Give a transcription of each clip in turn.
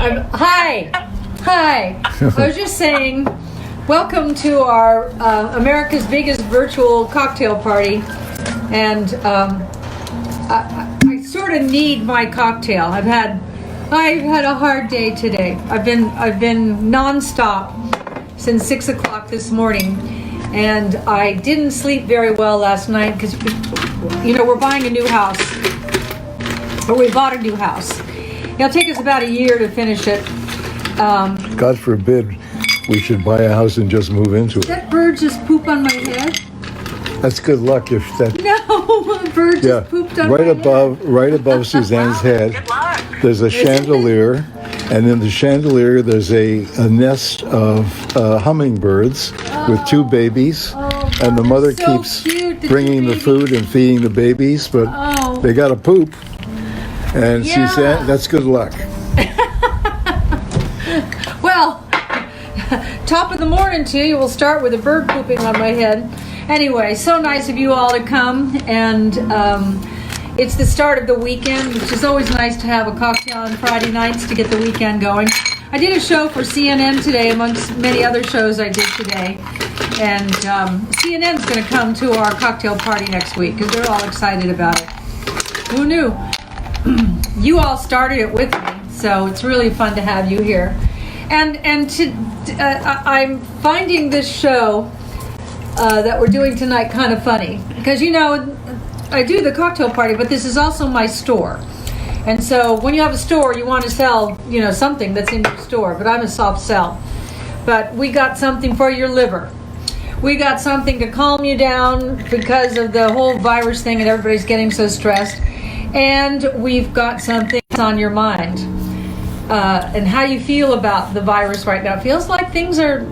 Hi. I was just saying, welcome to our America's biggest virtual cocktail party, and I sort of need my cocktail. I've had a hard day today. I've been nonstop since 6 o'clock this morning, and I didn't sleep very well last night because we're buying a new house, or we bought a new house. It'll take us about a year to finish it. God forbid we should buy a house and just move into it. That bird just pooped on my head. That's good luck if that. No, a bird just pooped on my head. Right above Suzanne's head, Good luck. there's a chandelier, and in the chandelier there's a nest of hummingbirds with 2 babies, and the mother so keeps cute, the 2 bringing the babies. food and feeding the babies, but they got to poop. And Yeah. Suzanne, that's good luck. Well, top of the morning to you. We'll start with a bird pooping on my head. Anyway, so nice of you all to come, and it's the start of the weekend, which is always nice to have a cocktail on Friday nights to get the weekend going. I did a show for CNN today, amongst many other shows I did today, and CNN's going to come to our cocktail party next week because they're all excited about it. Who knew? You all started it with me, so it's really fun to have you here. And I'm finding this show that we're doing tonight kind of funny because I do the cocktail party, but this is also my store. And so when you have a store, you want to sell something that's in your store. But I'm a soft sell. But we got something for your liver. We got something to calm you down because of the whole virus thing and everybody's getting so stressed. And we've got something that's on your mind. And how you feel about the virus right now. It feels like things are,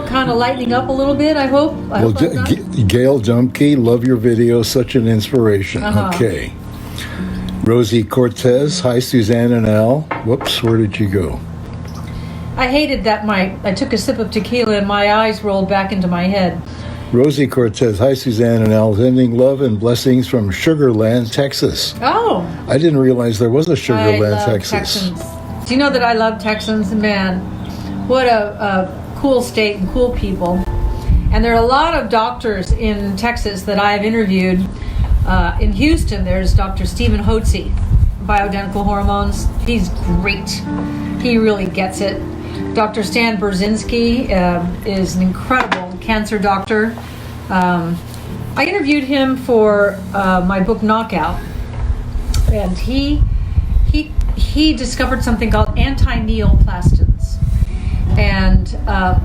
kind of lightening up a little bit, I hope. Gail Dumke, love your video, such an inspiration. Okay. Rosie Cortez, hi Suzanne and Al. Whoops, where did you go? I hated that I took a sip of tequila and my eyes rolled back into my head. Rosie Cortez, hi Suzanne and Al, sending love and blessings from Sugar Land, Texas. Oh. I didn't realize there was a Sugar I Land, love Texas. Texans. Do you know that I love Texans? Man, what a cool state and cool people. And there are a lot of doctors in Texas that I have interviewed. In Houston, there's Dr. Stephen Hotze, bioidentical hormones. He's great. He really gets it. Dr. Stan Berzinski is an incredible cancer doctor. I interviewed him for my book Knockout, and he discovered something called anti-neoplastins, and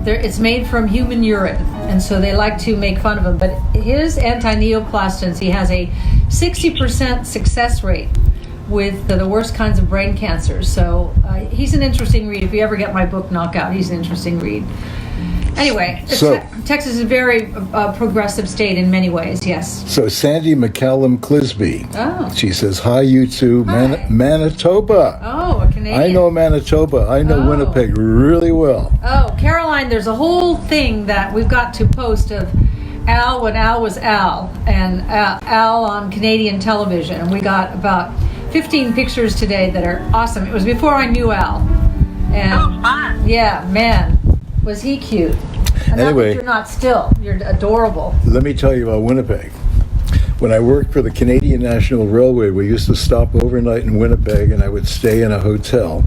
it's made from human urine, and so they like to make fun of him. But his anti-neoplastins, he has a 60% success rate with the worst kinds of brain cancers. So he's an interesting read. If you ever get my book Knockout, he's an interesting read. Anyway, Texas is a very progressive state in many ways, yes. So Sandy McCallum Clisby, she says, hi you two, Manitoba. Oh, a Canadian. I know Manitoba. I know Winnipeg really well. Oh, Caroline, there's a whole thing that we've got to post of Al when Al was Al, and Al on Canadian television. And we got about 15 pictures today that are awesome. It was before I knew Al. And fun. Yeah, man, was he cute. And anyway, you're not still. You're adorable. Let me tell you about Winnipeg. When I worked for the Canadian National Railway, we used to stop overnight in Winnipeg, and I would stay in a hotel.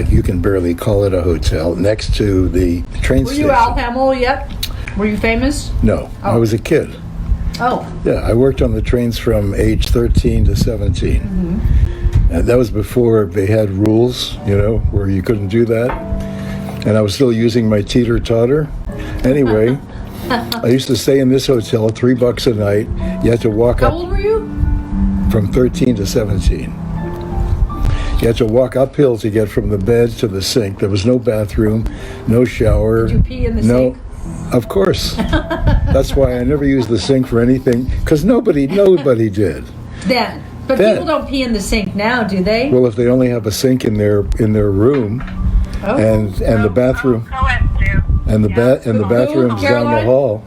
You can barely call it a hotel, next to the train station. Were you Al Hamill yet? Were you famous? No, I was a kid. Oh. Yeah, I worked on the trains from age 13 to 17. Mm-hmm. And that was before they had rules, where you couldn't do that. And I was still using my teeter-totter. Anyway, I used to stay in this hotel, $3 a night. You had to walk up. How old were you? From 13 to 17. You had to walk uphill to get from the bed to the sink. There was no bathroom, no shower. Did you pee in the sink? Of course. That's why I never used the sink for anything, because nobody did. Then. But people don't pee in the sink now, do they? Well, if they only have a sink in their room, and the bathroom, and the bathroom's down the hall.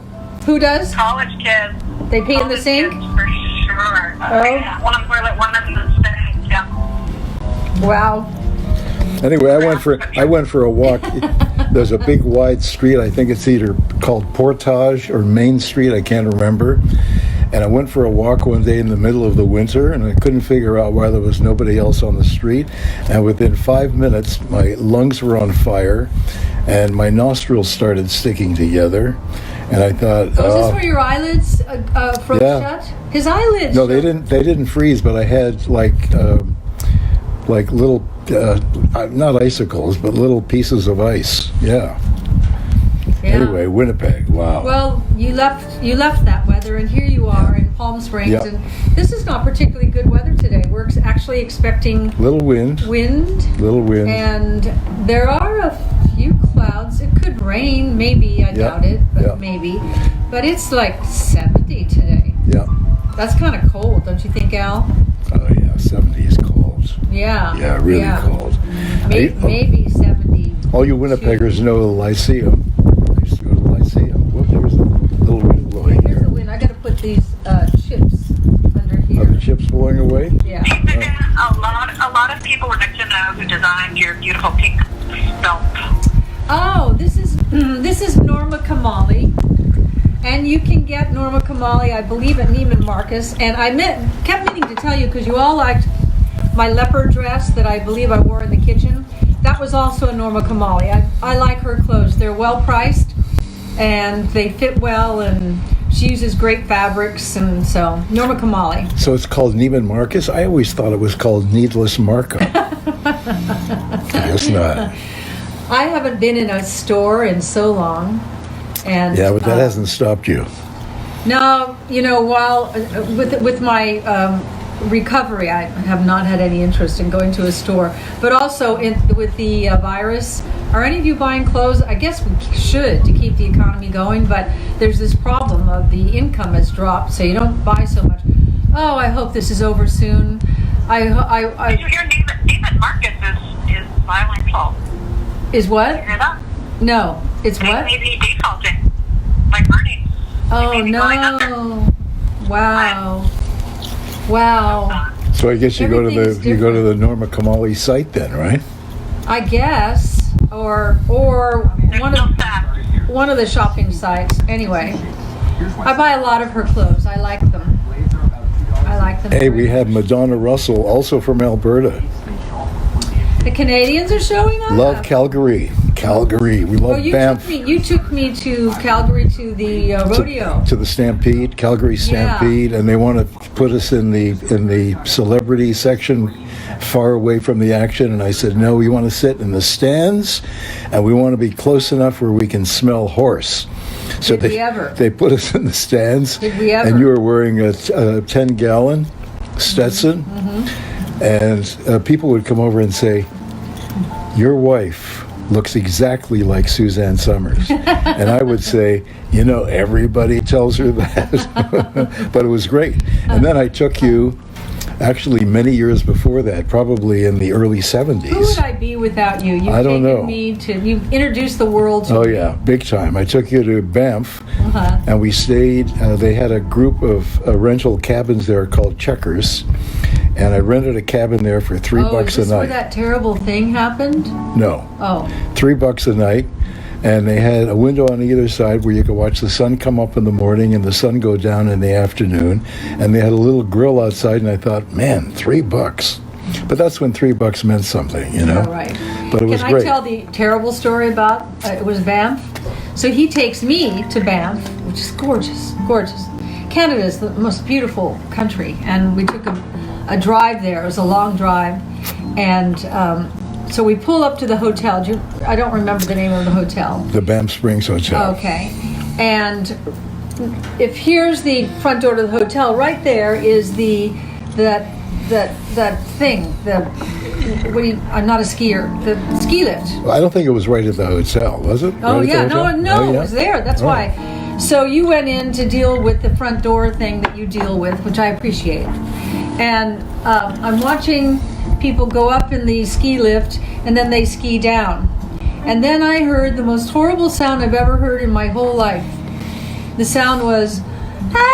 Who does? College kids. They pee in the sink? For sure. Oh. Yeah. One on the toilet, one on the sink. Yeah. Wow. Anyway, I went for a walk. There's a big wide street. I think it's either called Portage or Main Street. I can't remember. And I went for a walk one day in the middle of the winter, and I couldn't figure out why there was nobody else on the street. And within 5 minutes, my lungs were on fire, and my nostrils started sticking together. And I thought, is this where your eyelids froze shut? His eyelids. No, they didn't freeze, but I had like little, not icicles, but little pieces of ice. Yeah. Anyway, Winnipeg. Wow. Well, you left that weather, and here you are in Palm Springs, and this is not particularly good weather today. We're actually expecting little wind, and there are a few clouds. It could rain, maybe. I doubt it, but maybe. But it's like 70 today. Yeah. That's kind of cold, don't you think, Al? Oh yeah, 70 is cold. Yeah. Yeah, really cold. Maybe 70. All you Winnipeggers know the Lyceum. I used to go to the Lyceum. Whoop, there's a little wind blowing here. Here's the wind. I got to put these chips under here. Are the chips blowing away? Yeah. A lot of people would like to know who designed your beautiful pink belt. Oh, this is Norma Kamali. And you can get Norma Kamali, I believe, at Neiman Marcus. And I kept meaning to tell you, because you all liked my leopard dress that I believe I wore in the kitchen. That was also a Norma Kamali. I like her clothes. They're well priced, and they fit well, and she uses great fabrics, and so Norma Kamali. So it's called Neiman Marcus? I always thought it was called Needless Markup. Guess not. I haven't been in a store in so long. And, yeah, but that hasn't stopped you. No, while with my recovery, I have not had any interest in going to a store. But also with the virus, are any of you buying clothes? I guess we should to keep the economy going, but there's this problem of the income has dropped, so you don't buy so much. Oh, I hope this is over soon. Did you hear Neiman Marcus is filing fault? Is what? Did you hear that? No. It's what? Maybe defaulting, like earnings. Oh, no. Wow. So I guess you go to the Norma Kamali site then, right? I guess, or one of the shopping sites. Anyway, I buy a lot of her clothes. I like them. Hey, we have Madonna Russell, also from Alberta. The Canadians are showing up. Love Calgary. We love Banff. You took me to Calgary to the rodeo. To the Stampede, Calgary Stampede, and they want to put us in the celebrity section, far away from the action. And I said, no, we want to sit in the stands, and we want to be close enough where we can smell horse. So they put us in the stands. Did we ever? And you were wearing a 10-gallon Stetson, and people would come over and say, your wife looks exactly like Suzanne Somers. And I would say, everybody tells her that. But it was great. And then I took you, actually many years before that, probably in the early 70s. Who would I be without you? I don't know. You've introduced the world to me. Oh, yeah, big time. I took you to Banff, and we stayed. They had a group of rental cabins there called Checkers. And I rented a cabin there for $3 a night. Is this where that terrible thing happened? No. Oh. $3 a night. And they had a window on either side where you could watch the sun come up in the morning and the sun go down in the afternoon. And they had a little grill outside, and I thought, man, $3. But that's when $3 meant something, Oh, right. But it was great. Can I tell the terrible story about, it was Banff? So he takes me to Banff, which is gorgeous. Canada is the most beautiful country. And we took a drive there. It was a long drive, and so we pull up to the hotel. I don't remember the name of the hotel. The Banff Springs Hotel. Okay, and if here's the front door to the hotel, right there is that thing. I'm not a skier. The ski lift. Well, I don't think it was right at the hotel, was it? Oh right yeah, no, it was there. That's why. So you went in to deal with the front door thing that you deal with, which I appreciate. And I'm watching people go up in the ski lift, and then they ski down. And then I heard the most horrible sound I've ever heard in my whole life. The sound was, ah!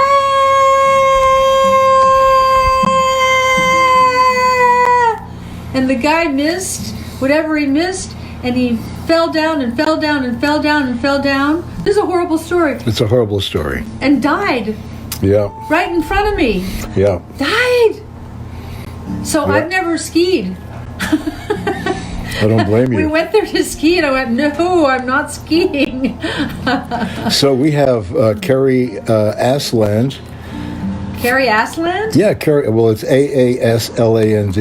And the guy missed whatever he missed, and he fell down and fell down and fell down and fell down. This is a horrible story. It's a horrible story. And died. Yeah. Right in front of me. Yeah. Died. So Yeah. I've never skied. I don't blame you. We went there to ski, and I went, no, I'm not skiing. So we have Carrie Asland. Carrie Asland? Yeah, Carrie. Well, it's Aasland.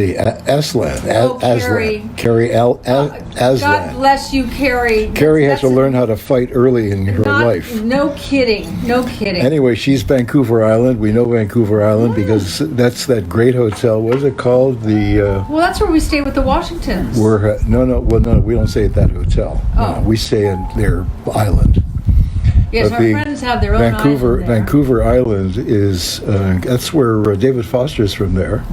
Asland. Oh, Carrie. Asland. Carrie Asland. God bless you, Carrie. Carrie has to That's learn how to fight early in her life. No kidding. No kidding. Anyway, she's Vancouver Island. We know Vancouver Island because that's that great hotel. What is it called? Well, that's where we stay with the Washingtons. No, we don't stay at that hotel. Oh. No, we stay in their island. Yes, But our friends have their own Vancouver, island there. Vancouver Island is, that's where David Foster's from there.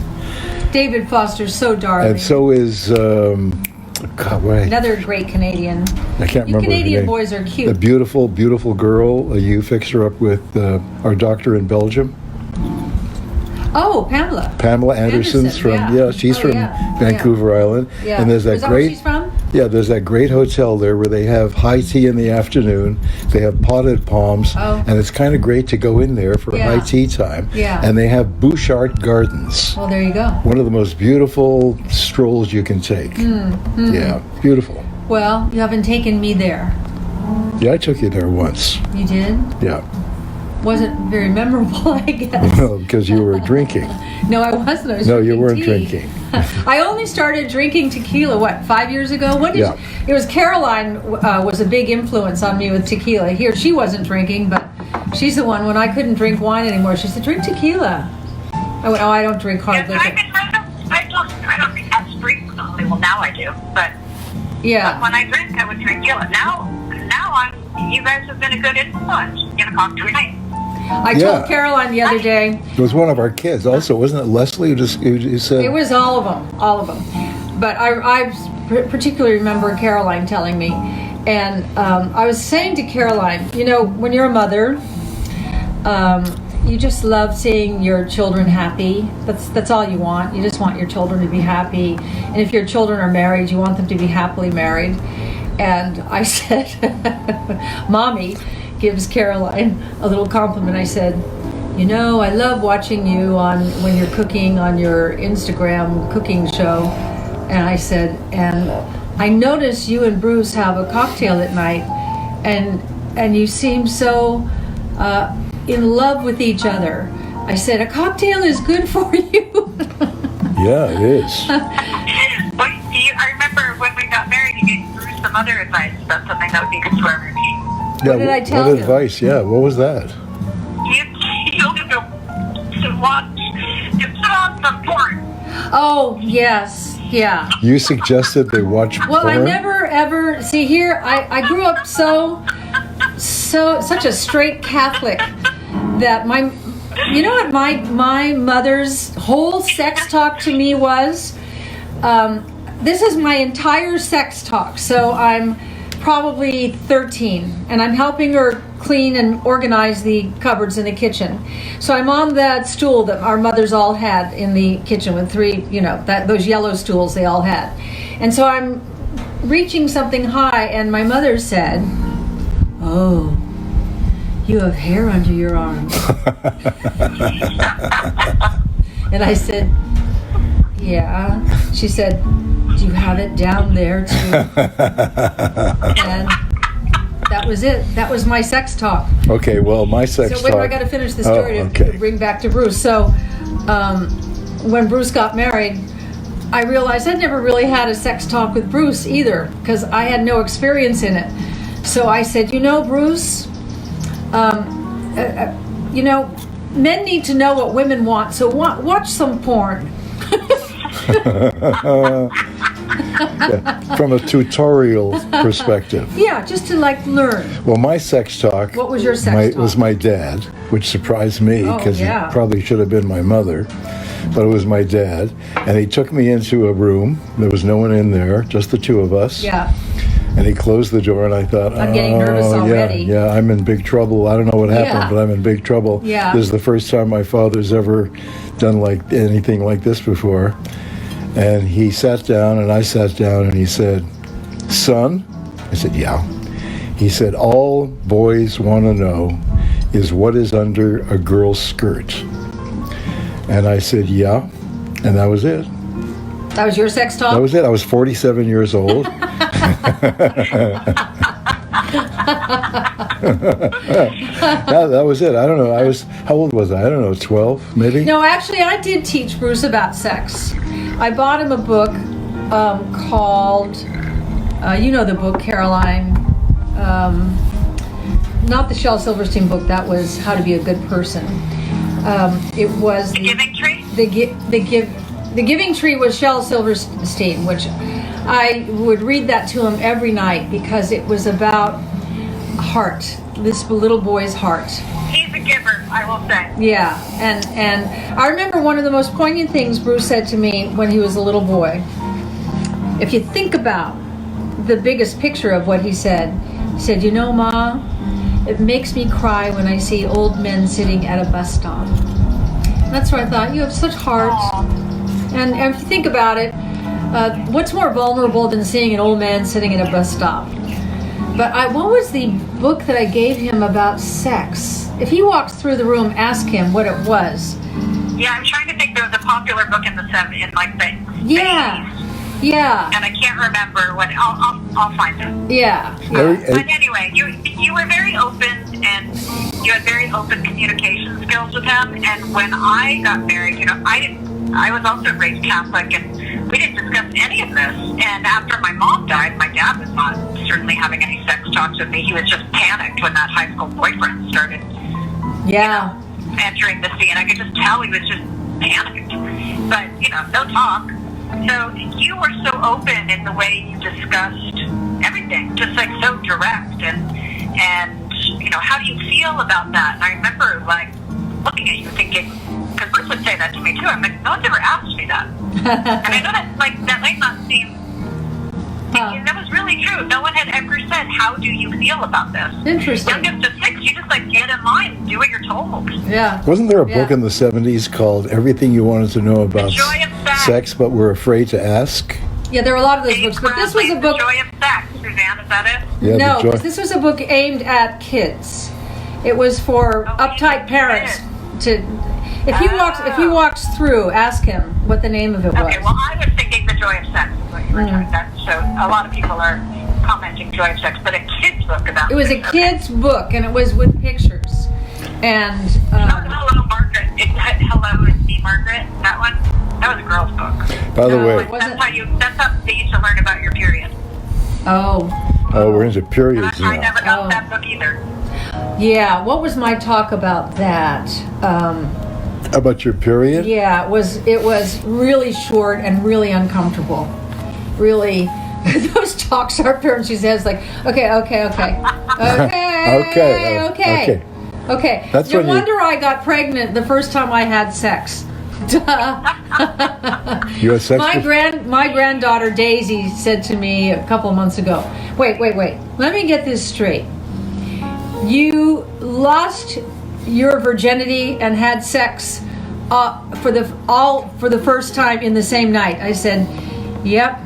David Foster's so darling. And so is, Another great Canadian. I can't You remember her Canadian name. boys are cute. The beautiful, beautiful girl. You fixed her up with our doctor in Belgium. Oh, Pamela. Pamela Anderson's Anderson, she's from Vancouver Island. Yeah. And there's that Is that great, where she's from? yeah, there's that great hotel there where they have high tea in the afternoon. They have potted palms, and it's kind of great to go in there for high tea time. Yeah. And they have Bouchard Gardens. Well, there you go. One of the most beautiful strolls you can take. Mm-hmm. Yeah, beautiful. Well, you haven't taken me there. Yeah, I took you there once. You did? Yeah. Wasn't very memorable, I guess. No, because you were drinking. No, I wasn't. I was No, you drinking weren't tea. drinking. I only started drinking tequila, 5 years ago? It was Caroline was a big influence on me with tequila. She wasn't drinking, but she's the one, when I couldn't drink wine anymore, she said, drink tequila. I went, I don't drink hard liquor. I don't drink as frequently. Well, now I do, but when I drink, I would drink tequila. Now you guys have been a good influence. Get a cocktail tonight. I told Caroline the other day. It was one of our kids also, wasn't it Leslie who said? It was all of them. But I particularly remember Caroline telling me. And I was saying to Caroline, when you're a mother, you just love seeing your children happy. That's all you want. You just want your children to be happy. And if your children are married, you want them to be happily married. And I said, Mommy gives Caroline a little compliment. I said, I love watching you when you're cooking on your Instagram cooking show. And I said, and I notice you and Bruce have a cocktail at night, and you seem so in love with each other. I said, a cocktail is good for you. Yeah, it is. I remember when we got married, you gave Bruce some other advice about something that would be good for everybody. Yeah, What did I tell what you? advice? Yeah, what was that? You told him to put on some porn. Oh, yes. Yeah. You suggested they watch Well, porn? I never ever see here. I grew up such a straight Catholic that my mother's whole sex talk to me was. This is my entire sex talk. So I'm probably 13, and I'm helping her clean and organize the cupboards in the kitchen. So I'm on that stool that our mothers all had in the kitchen with three, those yellow stools they all had. And so I'm reaching something high, and my mother said, "Oh, you have hair under your arms." And I said, "Yeah." She said, "Do you have it down there too?" And that was it. That was my sex talk. Okay, well, my sex talk... So wait, I got to finish the story okay. to bring back to Bruce. So when Bruce got married, I realized I'd never really had a sex talk with Bruce either, because I had no experience in it. So I said, Bruce, men need to know what women want, so watch some porn. Yeah, from a tutorial perspective. Yeah, just to learn. Well, my sex talk... What was your sex talk? was my dad, which surprised me, because it probably should have been my mother. But it was my dad, and he took me into a room. There was no one in there, just the two of us. Yeah. And he closed the door, and I thought, I'm getting nervous already. Yeah, I'm in big trouble. I don't know what happened, but I'm in big trouble. Yeah. This is the first time my father's ever done anything like this before. And he sat down, and I sat down, and he said, "Son?" I said, "Yeah." He said, "All boys want to know is what is under a girl's skirt." And I said, "Yeah." And that was it. That was your sex talk? That was it. I was 47 years old. That was it. I don't know. How old was I? I don't know, 12 maybe? No, actually, I did teach Bruce about sex. I bought him a book called, you know the book, Caroline. Not the Shel Silverstein book. That was How to Be a Good Person. It was The Giving Tree? The Giving Tree was Shel Silverstein, which I would read that to him every night because it was about heart, this little boy's heart. He's a giver, I will say. Yeah, and I remember one of the most poignant things Bruce said to me when he was a little boy. If you think about the biggest picture of what he said, "You know, Ma, it makes me cry when I see old men sitting at a bus stop." And that's where I thought, you have such heart. And if you think about it, what's more vulnerable than seeing an old man sitting at a bus stop? But what was the book that I gave him about sex? If he walks through the room, ask him what it was. Yeah, I'm trying to think. There was a popular book in the 70s, in like the Yeah. 80s, Yeah. and I can't remember what. I'll find it. Yeah. But anyway, you were very open, and you had very open communication skills with him. And when I got married, I was also raised Catholic, and we didn't discuss any of this. And after my mom died, my dad was not certainly having any sex talks with me. He was just panicked when that high school boyfriend started entering the scene. I could just tell he was just panicked. But, no talk. So you were so open in the way you discussed everything, just like so direct. And how do you feel about that? And I remember looking at you thinking, because Bruce would say that to me too. I'm like, no one's ever asked me that. And I know that that might not seem. That was really true. No one had ever said, "How do you feel about this?" Interesting. Youngest of 6, you just get in line, do what you're told. Yeah. Wasn't there a book in the 70s called Everything You Wanted to Know About Joy of Sex But Were Afraid to Ask? Yeah, there were a lot of those books, but this was a book. The Joy of Sex, Suzanne, is that it? Yeah, No, this was a book aimed at kids. It was for uptight parents to. If he walks through, ask him what the name of it was. Okay, well, I was thinking The Joy of Sex is what you were talking about. So a lot of people are commenting Joy of Sex, but a kid's book about it was a kid's book, and it was with pictures. And Hello, Margaret. Hello, it's me, Margaret. That one. That was a girl's book. By the way, that's how they used to learn about your period. Oh, we're into periods now. I never got that book either. Yeah, what was my talk about that? About your period? Yeah, it was really short and really uncomfortable. Really, those talks our parents used to have, okay. That's no wonder I got pregnant the first time I had sex. You had sex my granddaughter Daisy said to me a couple of months ago, wait, let me get this straight. You lost your virginity and had sex for the first time in the same night. I said, yep.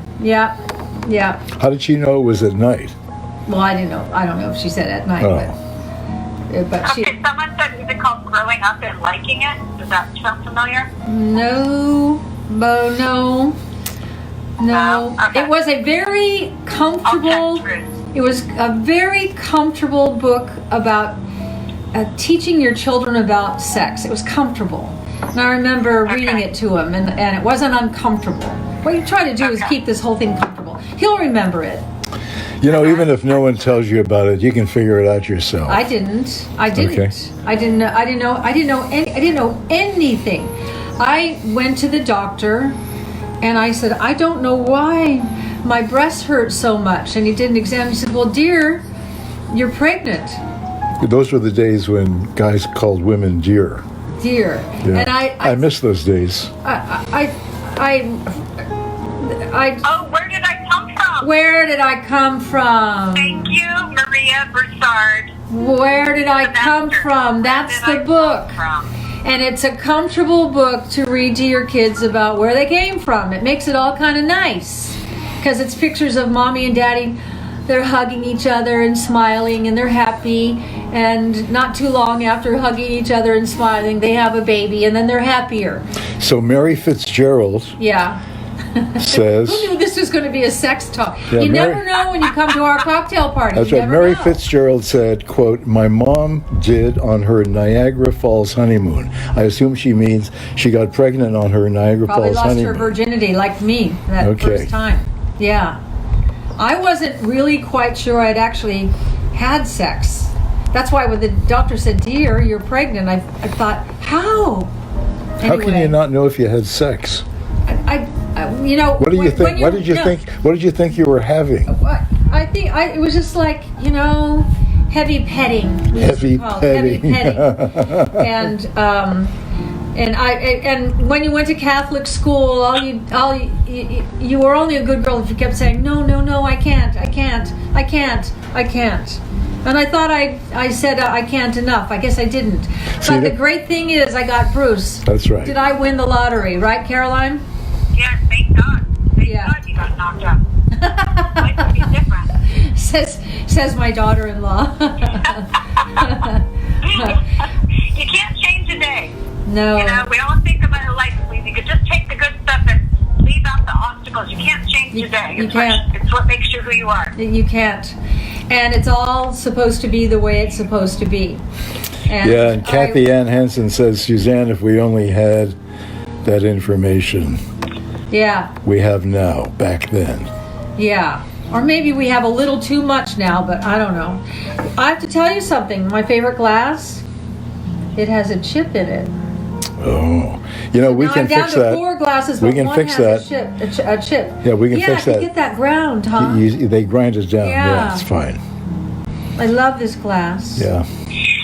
How did she know it was at night? Well, I didn't know. I don't know if she said at night, but she. Okay, someone said, is it called Growing Up and Liking It? Does that sound familiar? No. Okay. It was a very comfortable. It was a very comfortable book about teaching your children about sex. It was comfortable. And I remember reading it to him, and it wasn't uncomfortable. What you try to do is keep this whole thing comfortable. He'll remember it. Even if no one tells you about it, you can figure it out yourself. I didn't. Okay. I didn't know anything. I went to the doctor, and I said, I don't know why my breasts hurt so much. And he did an exam. He said, well, dear, you're pregnant. Those were the days when guys called women dear. Dear. Yeah. And I miss those days. Where did I come from? Where did I come from? Thank you, Maria Broussard. Where did I come from? That's the book. And it's a comfortable book to read to your kids about where they came from. It makes it all kind of nice because it's pictures of mommy and daddy. They're hugging each other and smiling, and they're happy. And not too long after hugging each other and smiling, they have a baby, and then they're happier. So Mary Fitzgerald says... Who knew this was going to be a sex talk? Yeah, you Mary, never know when you come to our cocktail party. That's you right. never Mary know. Fitzgerald said, quote, "My mom did on her Niagara Falls honeymoon." I assume she means she got pregnant on her Niagara Probably Falls lost honeymoon. her virginity like me that first time. Yeah. I wasn't really quite sure I'd actually had sex. That's why when the doctor said, "Dear, you're pregnant," I thought, how? How can you not know if you had sex? You know. What do you think? What did you think? What did you think you were having? I think it was just like, heavy petting. Heavy petting. And when you went to Catholic school, you were only a good girl if you kept saying, no, I can't. And I thought I said I can't enough. I guess I didn't. But the great thing is I got Bruce. That's right. Did I win the lottery, right, Caroline? Yes, thank God. Thank God you got knocked up. Life would be different. Says my daughter-in-law. You can't change a day. No. We all think about it like we could just take the good stuff and leave out the obstacles. You can't change a day. You can't. It's what makes you who you are. You can't. And it's all supposed to be the way it's supposed to be. And Kathy Ann Hansen says, "Suzanne, if we only had that information we have now, back then." Yeah. Or maybe we have a little too much now, but I don't know. I have to tell you something. My favorite glass, it has a chip in it. Oh. We can fix I'm down that. to 4 glasses, We but can one fix has that. a chip. Yeah, we can fix that. Yeah, get that ground, huh? They grind it down. Yeah. Yeah, it's fine. I love this glass. Yeah.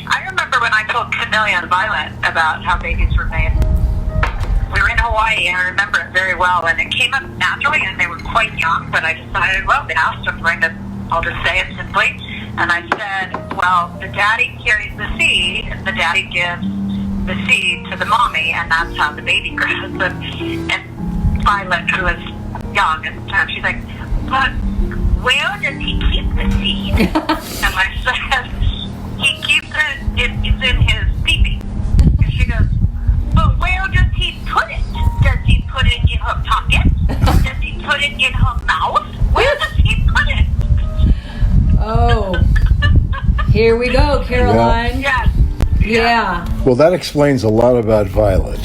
I remember when I told Camille and Violet about how babies were made. We were in Hawaii, and I remember it very well, and it came up naturally, and they were quite young, but I decided, they asked them, I'll just say it simply, and I said, the daddy carries the seed, and the daddy gives the seed to the mommy, and that's how the baby grows. And Violet, who was young at the time, she's like, "But where does he keep the seed?" And I said, "He keeps it's in his pee-pee." And she goes, "But where does he put it? Does he put it in her pocket? Does he put it in her mouth? Where does he put it?" Oh, here we go, Caroline. Yeah. Well, that explains a lot about Violet.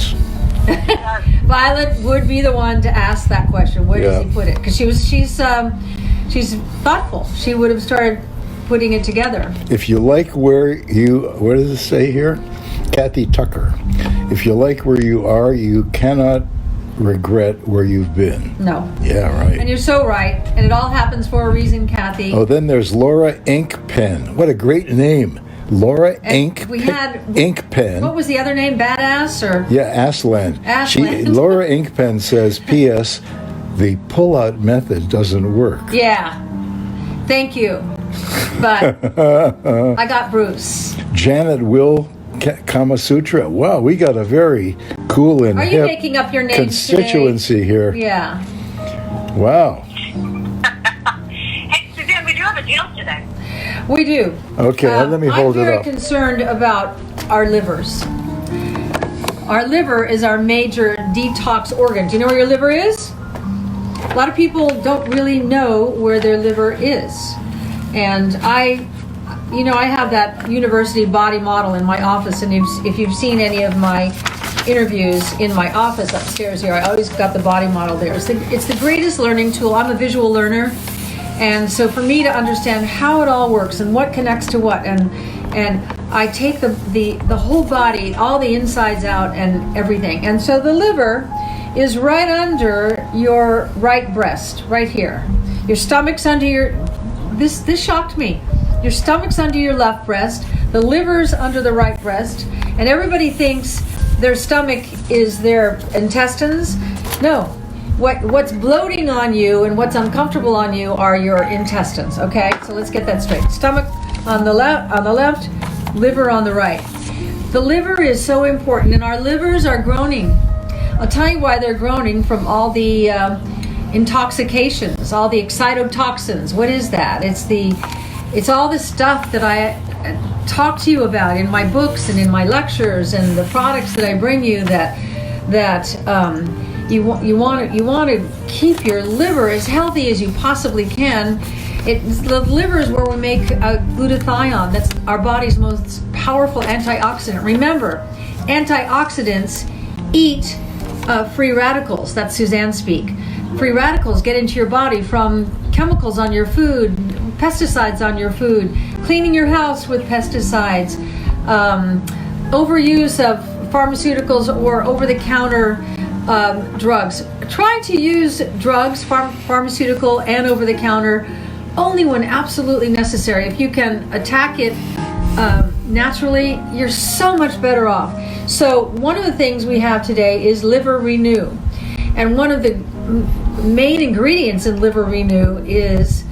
Violet would be the one to ask that question. Where does he put it? Because she's thoughtful. She would have started putting it together. If you like what does it say here? Kathy Tucker. If you like where you are, you cannot regret where you've been. No. Yeah, right. And you're so right. And it all happens for a reason, Kathy. Oh, then there's Laura Inkpen. What a great name. Laura Inkpen. What was the other name? Badass or? Yeah, Aslan. Laura Inkpen says, "P.S. The pull-out method doesn't work." Yeah. Thank you. But I got Bruce. Janet Will Kama Sutra. Wow, we got a very cool and hip making up your names constituency today? here. Yeah. Wow. Hey, Suzanne, we do have a deal today. We do. Okay, let me hold it up. I'm very concerned about our livers. Our liver is our major detox organ. Do you know where your liver is? A lot of people don't really know where their liver is. And I have that university body model in my office, and if you've seen any of my interviews in my office upstairs here, I always got the body model there. It's the greatest learning tool. I'm a visual learner, and so for me to understand how it all works and what connects to what, and I take the whole body, all the insides out and everything. And so the liver is right under your right breast, right here. Your stomach's under your, this shocked me. Your stomach's under your left breast, the liver's under the right breast, and everybody thinks their stomach is their intestines. No. What's bloating on you and what's uncomfortable on you are your intestines, okay? So let's get that straight. Stomach on the left, liver on the right. The liver is so important, and our livers are groaning. I'll tell you why they're groaning from all the intoxications, all the excitotoxins. What is that? It's all the stuff that I talk to you about in my books and in my lectures and the products that I bring you that you want to keep your liver as healthy as you possibly can. The liver is where we make glutathione. That's our body's most powerful antioxidant. Remember, antioxidants eat free radicals. That's Suzanne speak. Free radicals get into your body from chemicals on your food, pesticides on your food, cleaning your house with pesticides, overuse of pharmaceuticals or over-the-counter drugs. Try to use drugs, pharmaceutical and over-the-counter, only when absolutely necessary. If you can attack it naturally, you're so much better off. So one of the things we have today is Liver Renew. And one of the main ingredients in Liver Renew is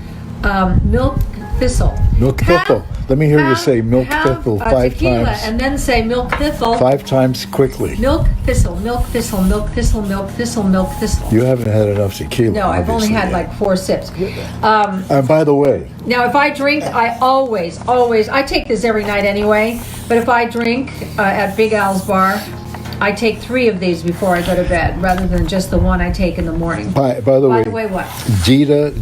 milk thistle. Milk thistle. Let me hear you say milk thistle 5 times. And then say milk thistle 5 times quickly. Milk thistle, milk thistle, milk thistle, milk thistle, milk thistle. You haven't had enough tequila. No, I've only had like 4 sips. And by the way, now if I drink, I always, I take this every night anyway, but if I drink at Big Al's Bar, I take 3 of these before I go to bed, rather than just the one I take in the morning. By the way, what? Dita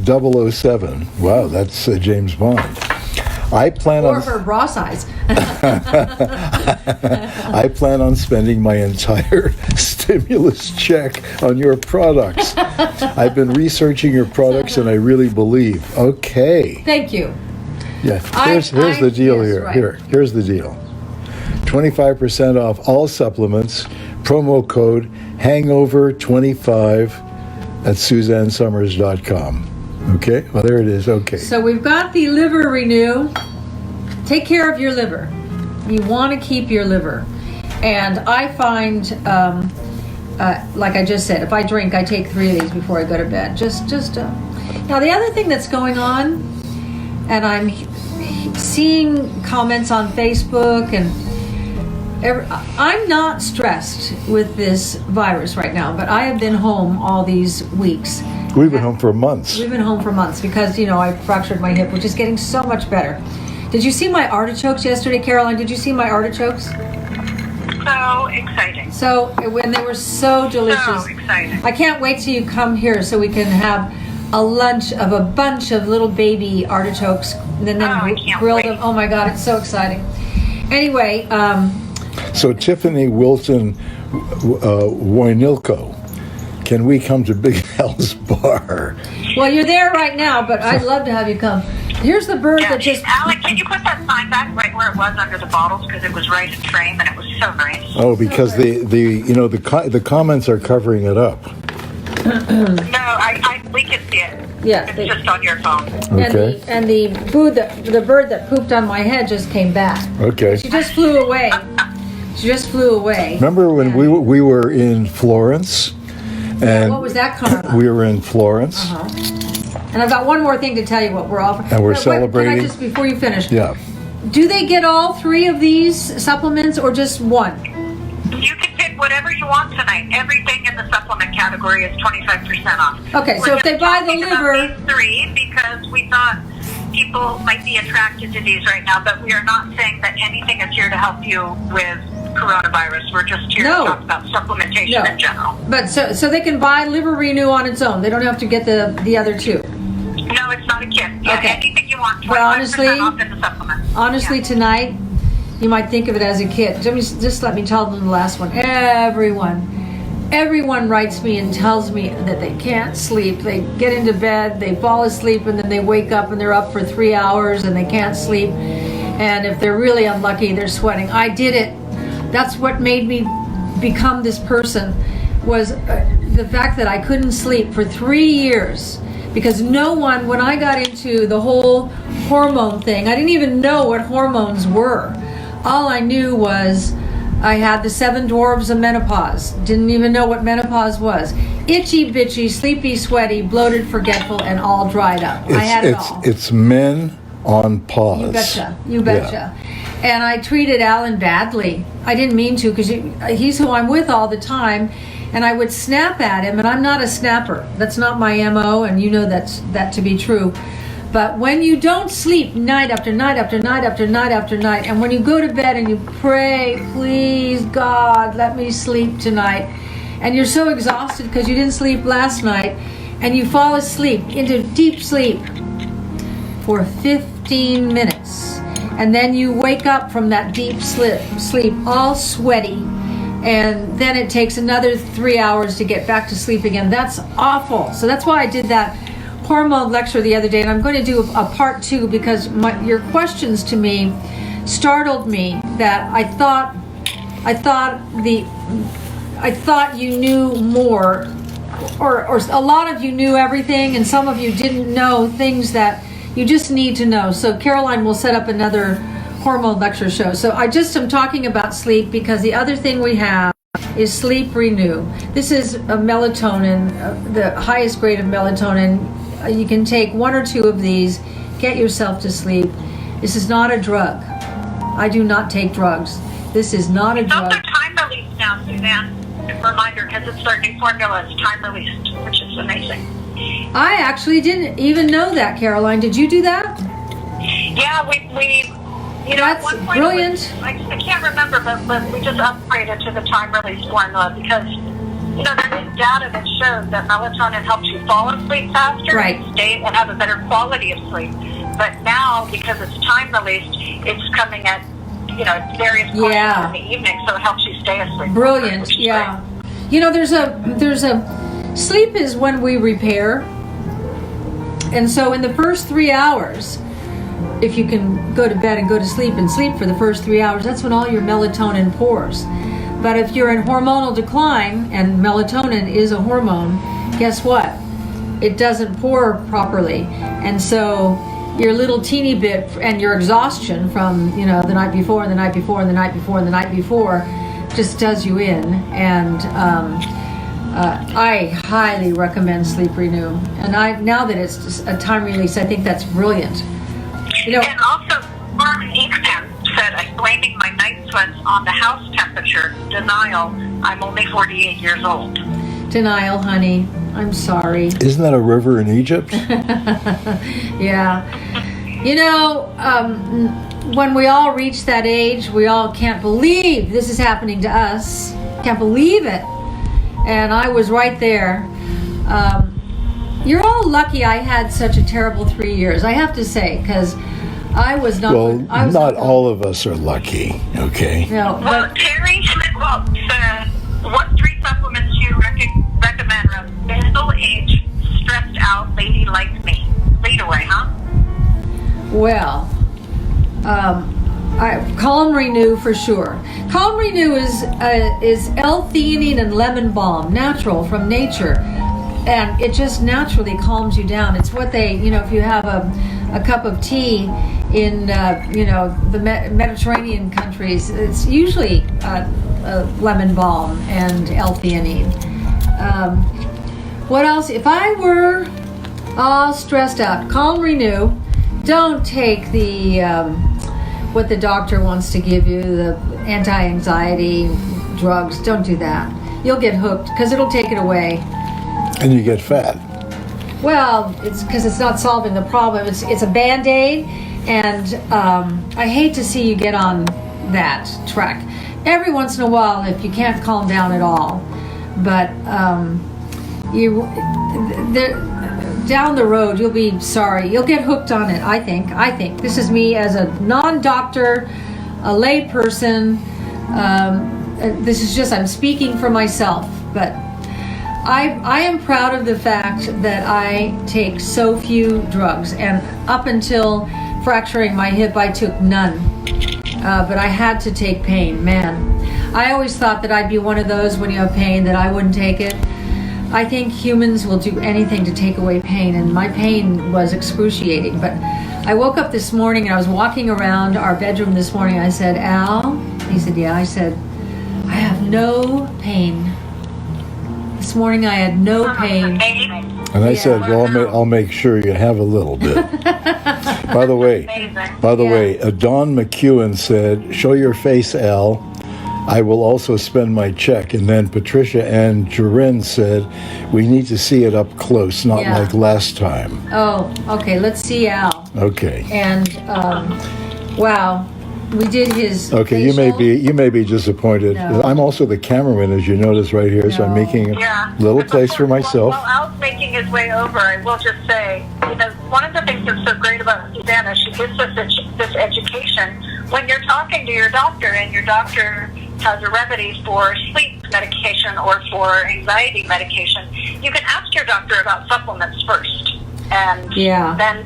007. Wow, that's James Bond. I plan or her bra size. I plan on spending my entire stimulus check on your products. I've been researching your products, and I really believe. Okay. Thank you. Yeah. Here's the deal here. Right. Here's the deal. 25% off all supplements. Promo code hangover25 at SuzanneSomers.com. Okay? Well, there it is. Okay. So we've got the Liver Renew. Take care of your liver. You want to keep your liver. And I find, like I just said, if I drink, I take 3 of these before I go to bed. Now, the other thing that's going on, and I'm seeing comments on Facebook, and I'm not stressed with this virus right now, but I have been home all these weeks. We've been home for months. We've been home for months because, I fractured my hip, which is getting so much better. Did you see my artichokes yesterday, Caroline? Did you see my artichokes? So exciting. When they were so delicious. So exciting. I can't wait till you come here so we can have a lunch of a bunch of little baby artichokes and then grill them. Oh my God, it's so exciting. Anyway. So Tiffany Wilton Wojnilko, can we come to Big Al's Bar? Well, you're there right now, but I'd love to have you come. Here's the bird that just... Alec, can you put that sign back right where it was under the bottles? Because it was right in frame and it was so nice. Oh, because the comments are covering it up. No, we can see it. Yeah. It's just on your phone. Okay. And the bird that pooped on my head just came back. Okay. She just flew away. Remember when we were in Florence? And what was that comment? We were in Florence. Uh-huh. And I've got one more thing to tell you what we're offering. And we're celebrating. Can I just, before you finish? Yeah. Do they get all 3 of these supplements or just 1? You can pick whatever you want tonight. Everything in the supplement category is 25% off. Okay, so if they buy the liver... These 3 because we thought people might be attracted to these right now, but we are not saying that anything is here to help you with coronavirus. We're just here to talk about supplementation in general. But so they can buy Liver Renew on its own. They don't have to get the other 2. No, it's not a kit. Yeah, okay. Anything you want. 25% but off in the supplement. Honestly, tonight you might think of it as a kit. Just let me tell them the last one. Everyone writes me and tells me that they can't sleep. They get into bed, they fall asleep, and then they wake up and they're up for 3 hours and they can't sleep. And if they're really unlucky, they're sweating. I did it. That's what made me become this person, was the fact that I couldn't sleep for 3 years. Because when I got into the whole hormone thing, I didn't even know what hormones were. All I knew was I had the 7 dwarves of menopause. Didn't even know what menopause was. Itchy, bitchy, sleepy, sweaty, bloated, forgetful, and all dried up. I had it all. It's men on pause. You betcha. Yeah. And I treated Alan badly. I didn't mean to, because he's who I'm with all the time. And I would snap at him, and I'm not a snapper. That's not my MO, and you know that to be true. But when you don't sleep night after night after night after night after night, and when you go to bed and you pray, please God, let me sleep tonight, and you're so exhausted because you didn't sleep last night, and you fall asleep into deep sleep for 15 minutes, and then you wake up from that deep sleep all sweaty, and then it takes another 3 hours to get back to sleep again. That's awful. So that's why I did that hormone lecture the other day, and I'm going to do a part 2 because your questions to me startled me. That I thought you knew more, or a lot of you knew everything, and some of you didn't know things that you just need to know. So Caroline will set up another hormone lecture show. So I just am talking about sleep because the other thing we have is Sleep Renew. This is a melatonin, the highest grade of melatonin. You can take 1 or 2 of these, get yourself to sleep. This is not a drug. I do not take drugs. This is not a drug. It's also time released now, Suzanne. Reminder, because it's their new formula, it's time released, which is amazing. I actually didn't even know that, Caroline. Did you do that? Yeah, we That's at one point brilliant. I can't remember, but we just upgraded to the time release formula because, there is data that shows that melatonin helps you fall asleep faster, Right, and have a better quality of sleep. But now, because it's time released, it's coming at various points in the evening, so it helps you stay asleep. Brilliant, yeah. Great. There's a sleep is when we repair, and so in the first 3 hours, if you can go to bed and go to sleep and sleep for the first 3 hours, that's when all your melatonin pours. But if you're in hormonal decline, and melatonin is a hormone, guess what? It doesn't pour properly. And so your little teeny bit and your exhaustion from, the night before and the night before and the night before and the night before just does you in. And I highly recommend Sleep Renew. And now that it's just a time release, I think that's brilliant. And also, Martin Inkman said, I'm blaming my night sweats on the house temperature. Denial. I'm only 48 years old. Denial, honey. I'm sorry. Isn't that a river in Egypt? Yeah. When we all reach that age, we all can't believe this is happening to us. Can't believe it. And I was right there. You're all lucky I had such a terrible 3 years, I have to say, because I was not... Well, not all of us are lucky, okay? No, well, Terry Schmidt-Wolf said, what 3 supplements do you recommend for a middle-aged, stressed-out lady like me? Lead away, huh? Well, Calm Renew for sure. Calm Renew is L-theanine and lemon balm, natural from nature, and it just naturally calms you down. It's what they, if you have a cup of tea in, the Mediterranean countries, it's usually lemon balm and L-theanine. What else? If I were all stressed out, Calm Renew. Don't take the what the doctor wants to give you, the anti-anxiety drugs. Don't do that. You'll get hooked because it'll take it away. And you get fat. Well, it's because it's not solving the problem. It's a Band-Aid, and I hate to see you get on that track. Every once in a while, if you can't calm down at all, but down the road, you'll be sorry. You'll get hooked on it, I think. This is me as a non-doctor, a lay person. This is just, I'm speaking for myself. But I am proud of the fact that I take so few drugs. And up until fracturing my hip, I took none. But I had to take pain, man. I always thought that I'd be one of those when you have pain that I wouldn't take it. I think humans will do anything to take away pain, and my pain was excruciating. But I woke up this morning and I was walking around our bedroom this morning. I said, Al? He said, yeah. I said, I have no pain. This morning I had no pain. And I said, well, I'll make sure you have a little bit. By the way, Dawn McEwen said, show your face, Al. I will also spend my check. And then Patricia Ann Jurin said, we need to see it up close, not like last time. Oh, okay. Let's see Al. Okay. And, wow. We did his Okay, facial. you may be disappointed. No. I'm also the cameraman, as you notice right here, so I'm making a little place for myself. While Al's making his way over, I will just say, one of the things that's so great about Susanna, she gives us this education. When you're talking to your doctor and your doctor has a remedy for sleep medication or for anxiety medication, you can ask your doctor about supplements first. And then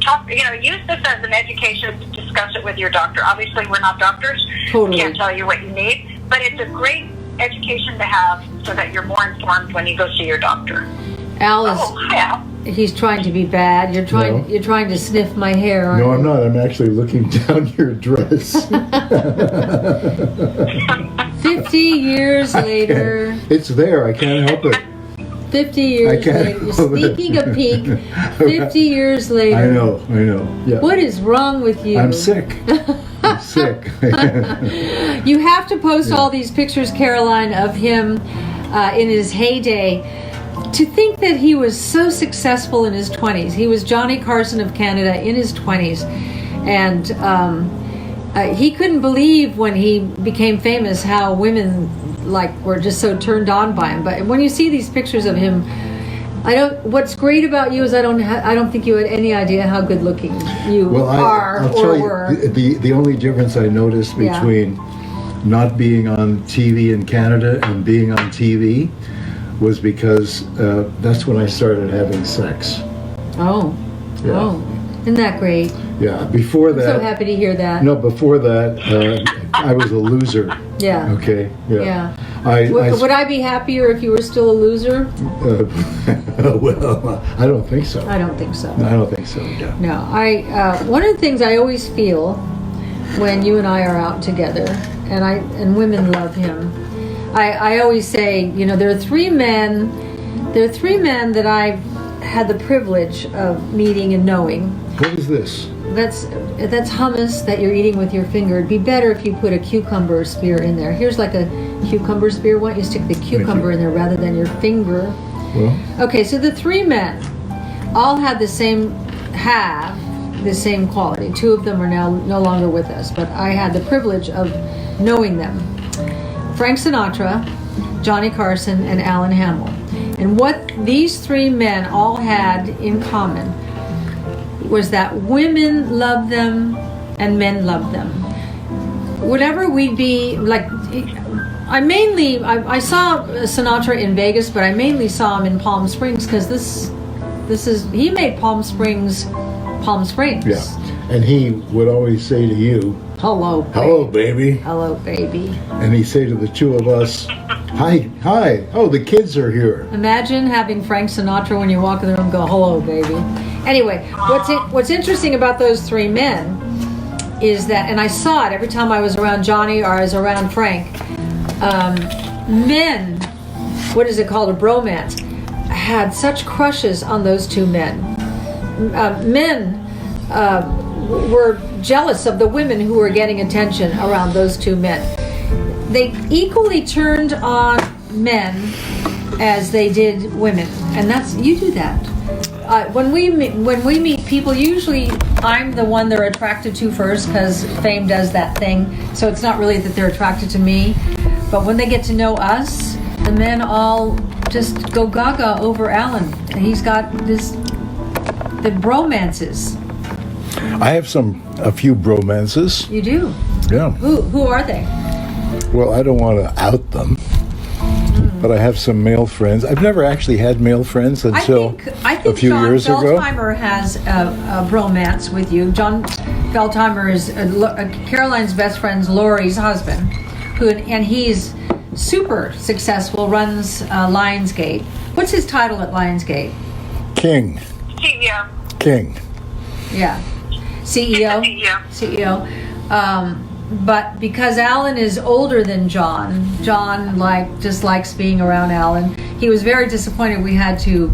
use this as an education to discuss it with your doctor. Obviously, we're not doctors. Totally. Can't tell you what you need. But it's a great education to have so that you're more informed when you go see your doctor. Al is, hi, Al. He's trying to be bad. You're trying to sniff my hair. Aren't No, you? I'm not. I'm actually looking down your dress. 50 years later. It's there. I can't help it. 50 years I can't later. You're help it. sneaking a peek. 50 years later. I know. Yeah. What is wrong with you? I'm sick. I'm sick. You have to post all these pictures, Caroline, of him in his heyday. To think that he was so successful in his 20s. He was Johnny Carson of Canada in his 20s. And he couldn't believe when he became famous how women were just so turned on by him. But when you see these pictures of him, what's great about you is I don't think you had any idea how good looking you are I'll or tell were. you, the only difference I noticed between not being on TV in Canada and being on TV was because that's when I started having sex. Oh. Isn't that great? Yeah, before that... I'm so happy to hear that. No, before that, I was a loser. Yeah. Okay, yeah. Would I be happier if you were still a loser? Well, I don't think so. I don't think so. I don't think so, yeah. No, one of the things I always feel when you and I are out together, and women love him, I always say, there are three men that I've had the privilege of meeting and knowing. What is this? That's hummus that you're eating with your finger. It'd be better if you put a cucumber spear in there. Here's like a cucumber spear. Why don't you stick the cucumber in there rather than your finger? Well. Okay, so the three men all have the same quality. Two of them are now no longer with us, but I had the privilege of knowing them. Frank Sinatra, Johnny Carson, and Alan Hamel. And what these three men all had in common was that women loved them and men loved them. Whenever we'd be I saw Sinatra in Vegas, but I mainly saw him in Palm Springs because he made Palm Springs. Yeah, and he would always say to you, Hello, baby. Hello, baby. And he'd say to the two of us, hi. Oh, the kids are here. Imagine having Frank Sinatra when you walk in the room go, hello, baby. Anyway, what's interesting about those three men is that, and I saw it every time I was around Johnny or I was around Frank, men, what is it called, a bromance, had such crushes on those two men. Men were jealous of the women who were getting attention around those two men. They equally turned on men as they did women, and you do that. When we meet people, usually I'm the one they're attracted to first because fame does that thing. So it's not really that they're attracted to me, but when they get to know us, the men all just go gaga over Alan. He's got the bromances. I have a few bromances. You do? Yeah. Who are they? Well, I don't want to out them, but I have some male friends. I've never actually had male friends until I think a few John years ago. Feldheimer has a bromance with you. John Feldheimer is Caroline's best friend's Lori's husband, and he's super successful, runs Lionsgate. What's his title at Lionsgate? King. CEO. King. Yeah. CEO. CEO. But because Alan is older than John just likes being around Alan. he was very disappointed we had to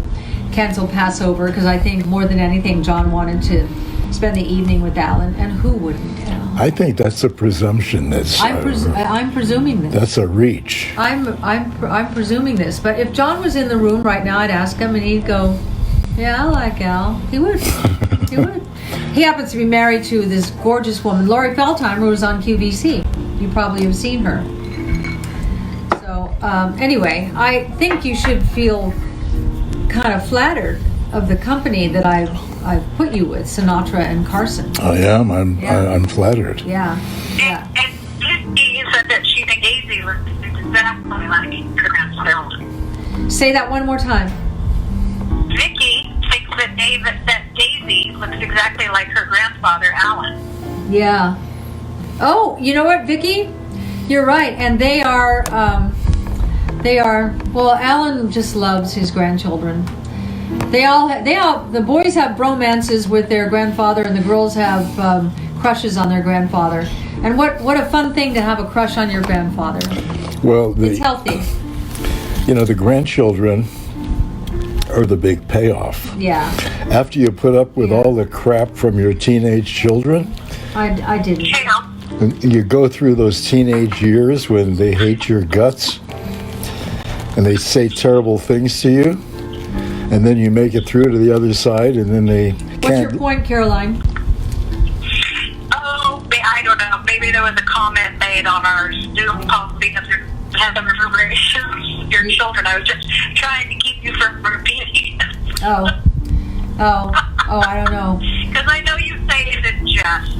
cancel Passover because I think more than anything John wanted to spend the evening with Alan, and who wouldn't? I think that's a presumption. I'm presuming this. That's a reach. I'm presuming this, but if John was in the room right now, I'd ask him, and he'd go, "Yeah, I like Al." He would. He would. He happens to be married to this gorgeous woman, Lori Feldheimer, who was on QVC. You probably have seen her. So anyway, I think you should feel kind of flattered of the company that I've put you with, Sinatra and Carson. I am. I'm flattered. Yeah. And Vicky said that she thinks Daisy looks exactly like her grandchild. Say that one more time. Vicky thinks that Daisy looks exactly like her grandfather, Alan. Yeah. Oh, you know what, Vicky? You're right. And they are, well, Alan just loves his grandchildren. The boys have bromances with their grandfather, and the girls have crushes on their grandfather. And what a fun thing to have a crush on your grandfather. Well, It's healthy. The grandchildren are the big payoff. Yeah. After you put up with all the crap from your teenage children, I didn't. and you go through those teenage years when they hate your guts and they say terrible things to you, and then you make it through to the other side, and then they can't. What's your point, Caroline? Oh, I don't know. Maybe there was a comment made on our Zoom call because there had some reverberations with your children. I was just trying to keep you from repeating it. Oh, I don't know. Because I know you say it in jest,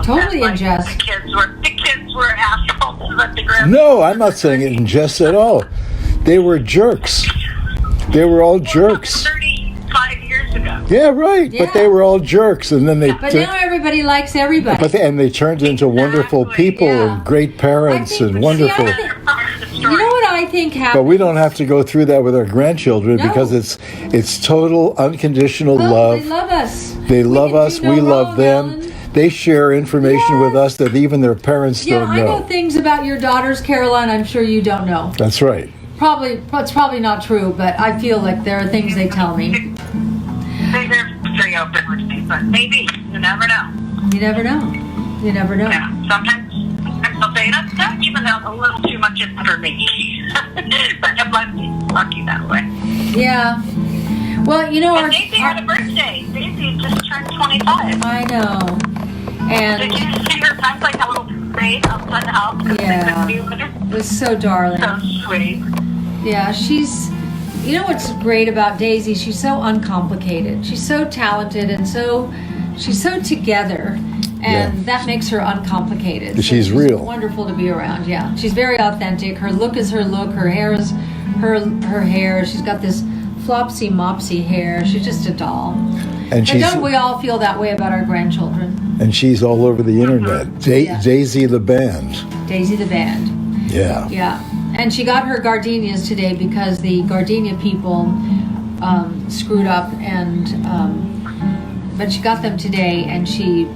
Totally that, in jest. The kids were assholes at the grandparents. No, I'm not saying it in jest at all. They were jerks. They were all jerks. 35 years ago. Yeah, right. Yeah. But they were all jerks, and then they. But now everybody likes everybody. And they turned into wonderful Exactly, people yeah. and great parents and wonderful. You know what I think happened? But we don't have to go through that with our grandchildren No. because it's total unconditional love. They love us. They love can us. do no We love wrong, them. Ellen. They share information with us that even their parents Yeah, don't I know know. things about your daughters, Caroline, I'm sure you don't know. That's right. It's probably not true, but I feel like there are things they tell me. They're very open with me, but maybe. You never know. You never know. You never know. Yeah, sometimes I'll say that's even a little too much for me. But I'm lucky that way. Yeah. Well, And Daisy had a birthday. Daisy just turned 25. I know. Did And you see her pack like a little parade outside the house? 'Cause Yeah. they couldn't be with her? it was so darling. So sweet. Yeah, you know what's great about Daisy? She's so uncomplicated. She's so talented and she's so together. And that makes her uncomplicated. So She's real. Wonderful to be around. Yeah, she's very authentic. Her look is her look. Her hair is her hair. She's got this flopsy mopsy hair. She's just a doll. And don't we all feel that way about our grandchildren? she's all over the internet. Yeah. Daisy the band. Daisy the band. Yeah. Yeah, and she got her gardenias today because the gardenia people screwed up, but she got them today, and she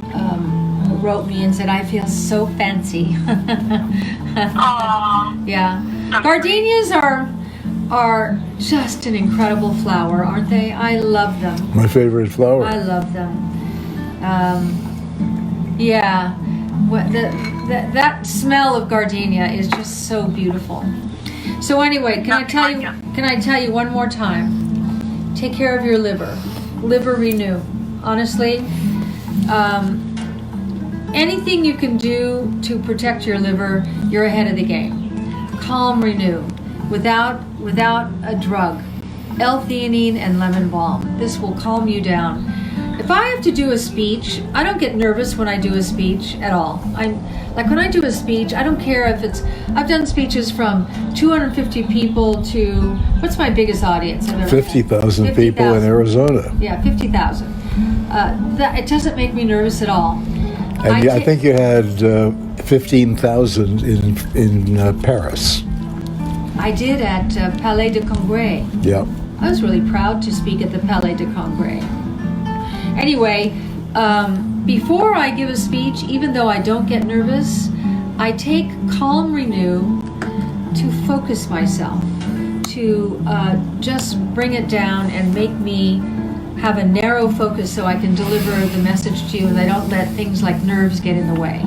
wrote me and said, "I feel so fancy." Aww. Yeah, gardenias are just an incredible flower, aren't they? I love them. My favorite flower. I love them. Yeah, that smell of gardenia is just so beautiful. So anyway, can I tell you one more time? Take care of your liver. Liver renew. Honestly, anything you can do to protect your liver, you're ahead of the game. Calm renew, without a drug. L-theanine and lemon balm. This will calm you down. If I have to do a speech, I don't get nervous when I do a speech at all. When I do a speech, I don't care if I've done speeches from 250 people to, what's my biggest audience I've ever had? 50,000 people in Arizona. Yeah, 50,000. It doesn't make me nervous at all. And I think you had 15,000 in Paris. I did at Palais de Congrès. Yeah. I was really proud to speak at the Palais de Congrès. Anyway, before I give a speech, even though I don't get nervous, I take Calm Renew to focus myself, to just bring it down and make me have a narrow focus so I can deliver the message to you and I don't let things like nerves get in the way.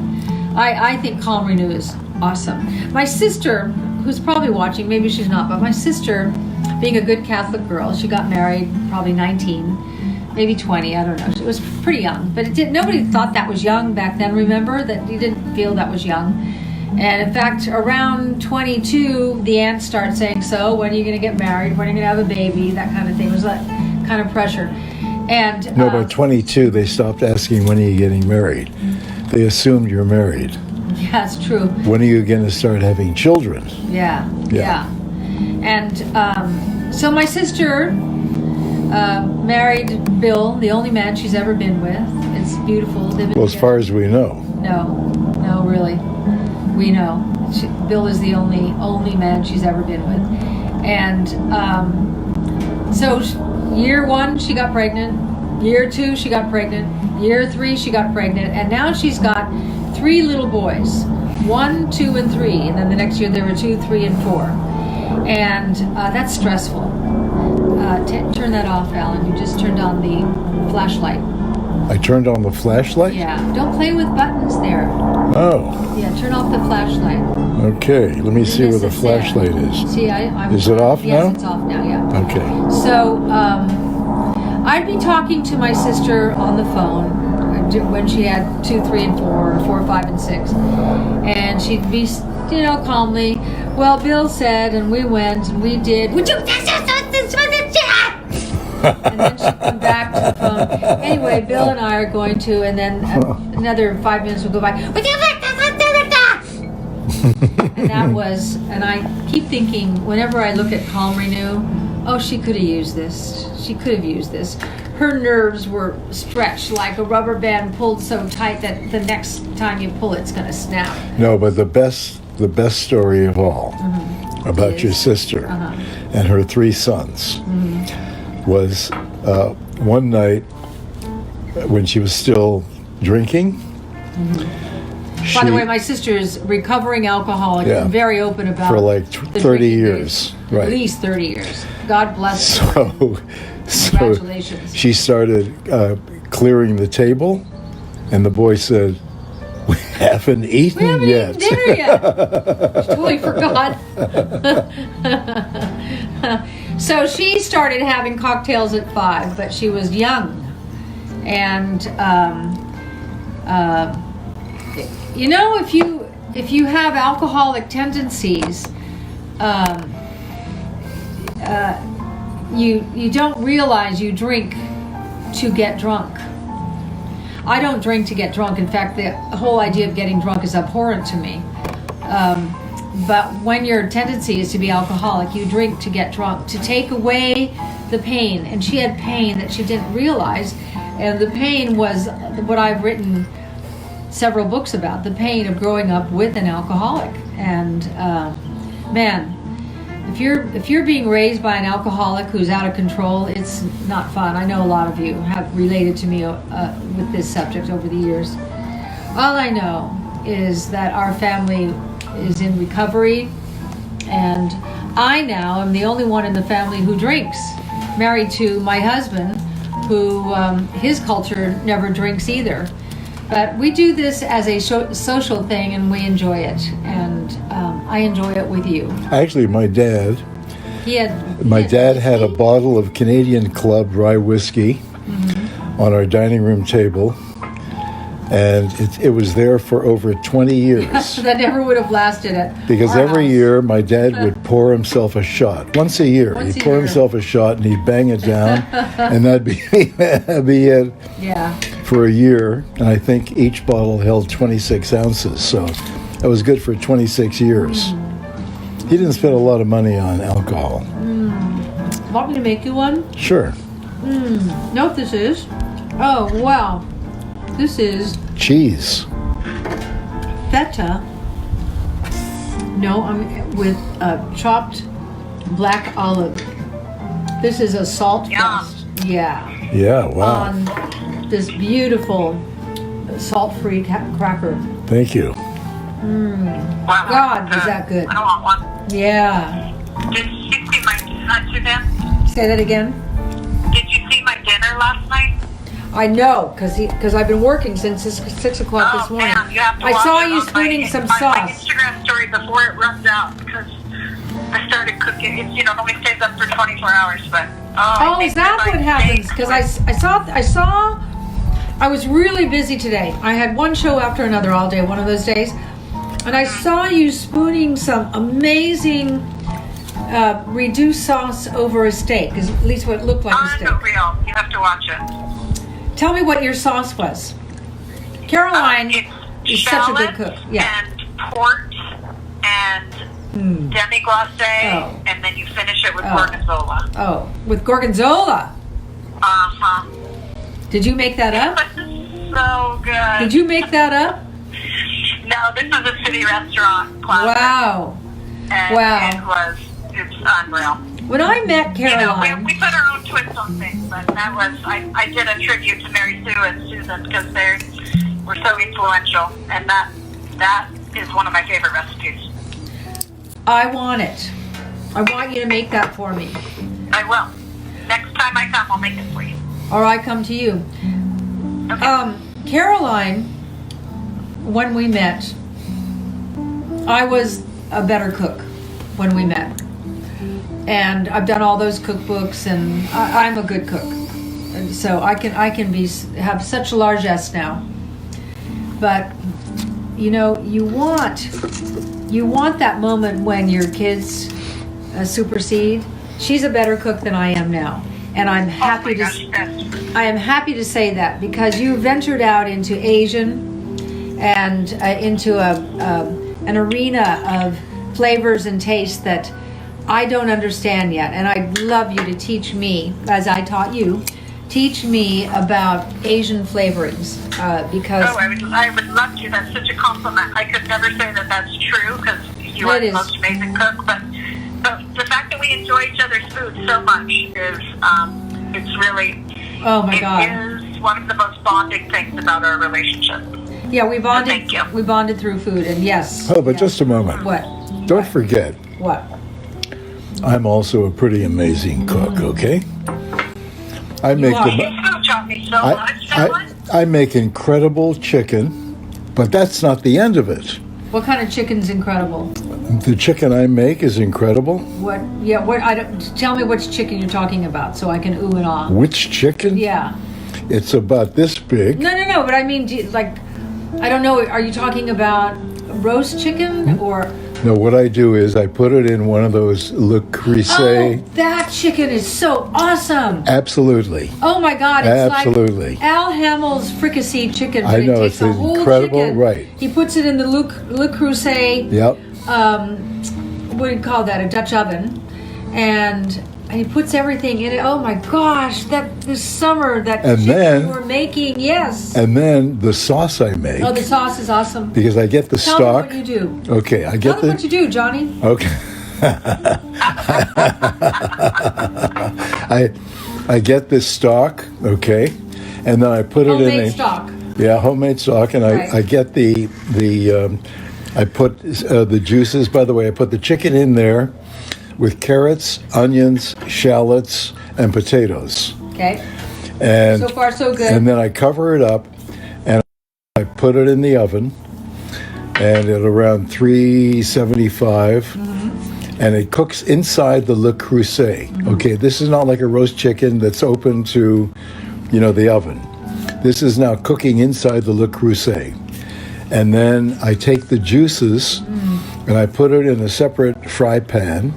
I think Calm Renew is awesome. My sister, who's probably watching, maybe she's not, but my sister, being a good Catholic girl, she got married probably 19, maybe 20, I don't know. She was pretty young, but nobody thought that was young back then, remember? That you didn't feel that was young. And in fact, around 22, the aunts start saying, so when are you going to get married? When are you going to have a baby? That kind of thing. It was that kind of pressure. And No, by 22, they stopped asking, when are you getting married? They assumed you're married. Yeah, it's true. When are you going to start having children? Yeah. And so my sister married Bill, the only man she's ever been with. It's beautiful. Well, as far as we know. No, really. We know. Bill is the only man she's ever been with. And so year 1, she got pregnant. Year 2, she got pregnant. Year 3, she got pregnant. And now she's got 3 little boys. 1, 2, and 3. And then the next year there were 2, 3, and 4. And that's stressful. Turn that off, Alan. You just turned on the flashlight. I turned on the flashlight? Yeah. Don't play with buttons there. Oh. Yeah, turn off the flashlight. Okay, let me see where the flashlight is. See, Is it off now? Yes, it's off now, yeah. Okay. So, I'd be talking to my sister on the phone when she had 2, 3, and 4, or 4, 5, and 6. And she'd be, calmly, well, Bill said, and we went, and we did. Would you and then she'd come back to the phone. Anyway, Bill and I are going to, and then another 5 minutes would go by. And that was, and I keep thinking, whenever I look at Calm Renew, oh, she could have used this. She could have used this. Her nerves were stretched like a rubber band pulled so tight that the next time you pull it's going to snap. No, but the best story of all about your sister and her 3 sons was one night when she was still drinking. By the way, my sister is recovering alcoholic and very open about for like 30 years. Days. Right. At least 30 years. God bless her. So Congratulations. she started clearing the table, and the boy said, we haven't eaten yet. Eaten dinner yet. She totally forgot. So she started having cocktails at 5, but she was young. And if you have alcoholic tendencies, you don't realize you drink to get drunk. I don't drink to get drunk. In fact, the whole idea of getting drunk is abhorrent to me. But when your tendency is to be alcoholic, you drink to get drunk, to take away the pain. And she had pain that she didn't realize. And the pain was what I've written several books about, the pain of growing up with an alcoholic. And man, if you're being raised by an alcoholic who's out of control, it's not fun. I know a lot of you have related to me with this subject over the years. All I know is that our family is in recovery, and I now am the only one in the family who drinks, married to my husband, who his culture never drinks either. But we do this as a social thing, and we enjoy it, and I enjoy it with you. Actually, my dad had a bottle of Canadian Club rye whiskey on our dining room table, and it was there for over 20 years. That never would have lasted it. Because every year my dad would pour himself a shot. Once a year, he'd pour himself a shot and he'd bang it down, and that'd be it for a year. And I think each bottle held 26 ounces, so that was good for 26 years. He didn't spend a lot of money on alcohol. Want me to make you one? Sure. Know what this is? Oh, wow. This is cheese. Feta. No, I'm with chopped black olive. This is a salt fest. Yeah. Yeah, wow. On this beautiful salt-free cracker. Thank you. Wow. God, is that good? I want one. Yeah. Did she see my Suzanne, Say that again. did you see my dinner last night? I know, because I've been working since 6 o'clock this morning. Man, you have to I watch saw it you on spooning some my sauce. Instagram story before it runs out because I started cooking. It's, nobody stays up for 24 hours, but Oh, is that what happens? Because I was really busy today. I had one show after another all day, one of those days. And I saw you spooning some amazing reduced sauce over a steak, at least what looked like a steak. Unreal. You have to watch it. Tell me what your sauce was. Caroline is such a good cook. Yeah. And port and demi-glace, and then you finish it with gorgonzola. Oh, with gorgonzola. Uh-huh. Did you make that up? So good. Did you make that up? No, this is a city restaurant class. Wow. And Wow. it's unreal. When I met Caroline... we put our own twist on things, but that was, I did a tribute to Mary Sue and Susan because they were so influential, and that is one of my favorite recipes. I want it. I want you to make that for me. I will. Next time I come, I'll make it for you. Or I come to you. Okay. Caroline, when we met, I was a better cook when we met. And I've done all those cookbooks, and I'm a good cook. And so I can have such largesse now. But you want that moment when your kids supersede. She's a better cook than I am now, and I'm happy I am happy to say that because you ventured out into Asian and into an arena of flavors and tastes that I don't understand yet, and I'd love you to teach me, as I taught you, teach me about Asian flavorings because... Oh, I would love to. That's such a compliment. I could never say that that's true because you are the most amazing cook, but the fact that we enjoy each other's food so much is, it's really... Oh my God. It is one of the most bonding things about our relationship. Yeah, we bonded. So thank you. We bonded through food, and yes. Oh, but just a moment. What? Don't forget. What? I'm also a pretty amazing cook, okay? I make Your food taught me so much. I make incredible chicken, but that's not the end of it. What kind of chicken's incredible? The chicken I make is incredible. What? Yeah. What? I don't. Tell me which chicken you're talking about, so I can ooh and ah. Which chicken? Yeah. It's about this big. No. But I mean, I don't know. Are you talking about roast chicken or? No, what I do is I put it in one of those Le Creuset. Oh, that chicken is so awesome. Absolutely. Oh my God, it's absolutely like Al Hamill's fricasseed chicken. I know, it's incredible, chicken. right. He puts it in the Le Creuset. Yep. What do you call that? A Dutch oven. And he puts everything in it. Oh my gosh, this summer, chicken you were making, yes. And then the sauce I make. Oh, the sauce is awesome. Because I get the Tell stock. me what you do. Okay, I get Tell them what you do, Johnny. Okay. I get this stock, okay, and then I put it in Homemade stock. Yeah, homemade stock, and Right. I get I put the juices. By the way, I put the chicken in there with carrots, onions, shallots, and potatoes. Okay. And so far, so good. And then I cover it up, and I put it in the oven, and at around 375, and it cooks inside the Le Creuset. Okay, this is not like a roast chicken that's open to, the oven. This is now cooking inside the Le Creuset. And then I take the juices, and I put it in a separate fry pan,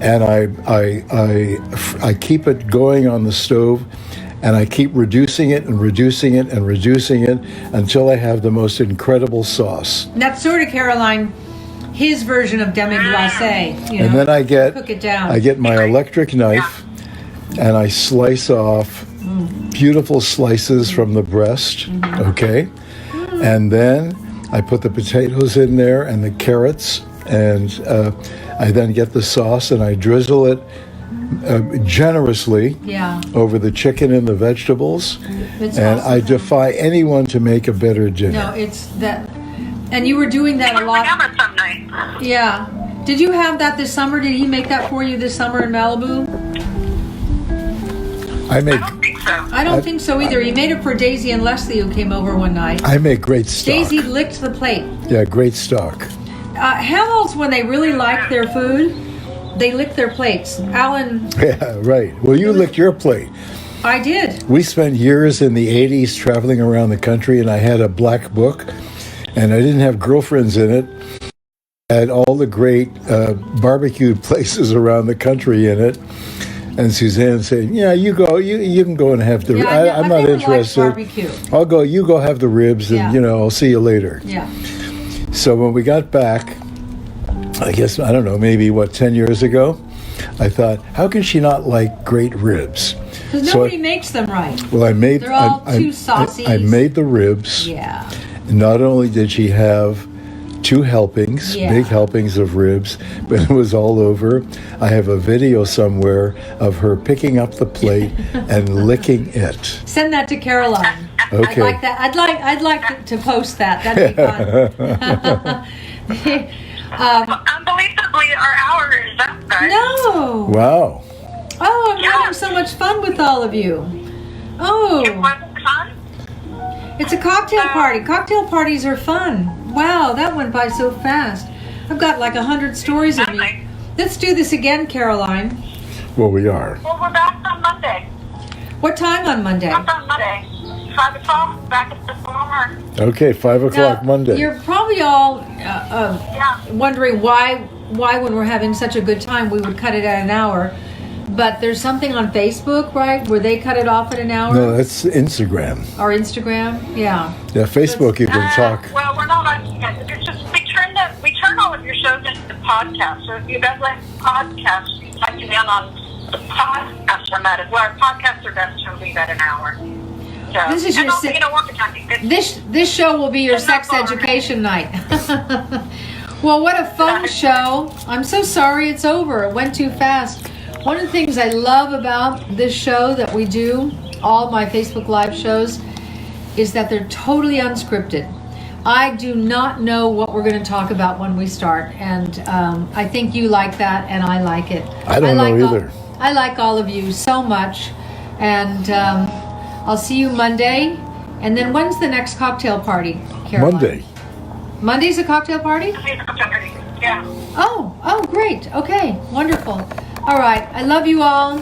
and I keep it going on the stove, and I keep reducing it and reducing it and reducing it until I have the most incredible sauce. And that's sort of, Caroline, his version of demi-glace. And then I cook it down. I get my electric knife, and I slice off beautiful slices from the breast, okay? And then I put the potatoes in there and the carrots, and I then get the sauce and I drizzle it generously over the chicken and the vegetables. It's and awesome. I defy anyone to make a better dinner. No, it's that. And you were doing that a lot. Some night. Yeah. Did you have that this summer? Did he make that for you this summer in Malibu? I make. I don't think so. I don't think so either. He made it for Daisy and Leslie, who came over one night. I make great stock. Daisy licked the plate. Yeah, great stock. Hamels, when they really like their food, they lick their plates. Alan, Yeah, right. Well, you licked your plate. I did. We spent years in the 80s traveling around the country, and I had a black book, and I didn't have girlfriends in it. I had all the great barbecued places around the country in it. And Suzanne said, "Yeah, you go. You can go and have the. Yeah, I'm I've not never interested. liked barbecue. I'll go. You go have the ribs, and Yeah. I'll see you later." Yeah. So when we got back, I guess I don't know, maybe 10 years ago, I thought, how can she not like great ribs? Because So nobody makes them right. Well, I made. They're all I- too saucy. I made the ribs. Yeah. Not only did she have 2 helpings, Yeah. big helpings of ribs, but it was all over. I have a video somewhere of her picking up the plate and licking it. Send that to Caroline. Okay. I'd like that. I'd like to post that. That'd be fun. Unbelievably, our hour is up, guys. No. Wow. Oh, I'm Yeah. having so much fun with all of you. It Oh, was fun. it's a cocktail party. Cocktail parties are fun. Wow, that went by so fast. I've got like 100 stories of me. Let's do this again, Caroline. Well, we are. Well, we're back on Monday. What time on Monday? Back on Monday. 5 o'clock, back at the former. Okay, 5 o'clock Now, Monday. You're probably all Yeah. wondering why when we're having such a good time we would cut it at an hour. But there's something on Facebook, right, where they cut it off at an hour? No, that's Instagram. Or Instagram? Yeah. Yeah, Facebook you can talk. Well, we're not on. It's just we turn all of your shows into podcasts. So if you guys like podcasts, you type it in on the podcast format as well. Our podcasts are best to leave at an hour. So, This is and your also, si- we're talking. This show will be your It's not sex far. education night. Well, what a fun show. I'm so sorry it's over. It went too fast. One of the things I love about this show that we do, all my Facebook Live shows, is that they're totally unscripted. I do not know what we're going to talk about when we start, and I think you like that, and I like it. I don't know either. I like all of you so much, and I'll see you Monday. And then when's the next cocktail party, Caroline? Monday. Monday's a cocktail party? Yeah. Oh, great. Okay, wonderful. All right, I love you all.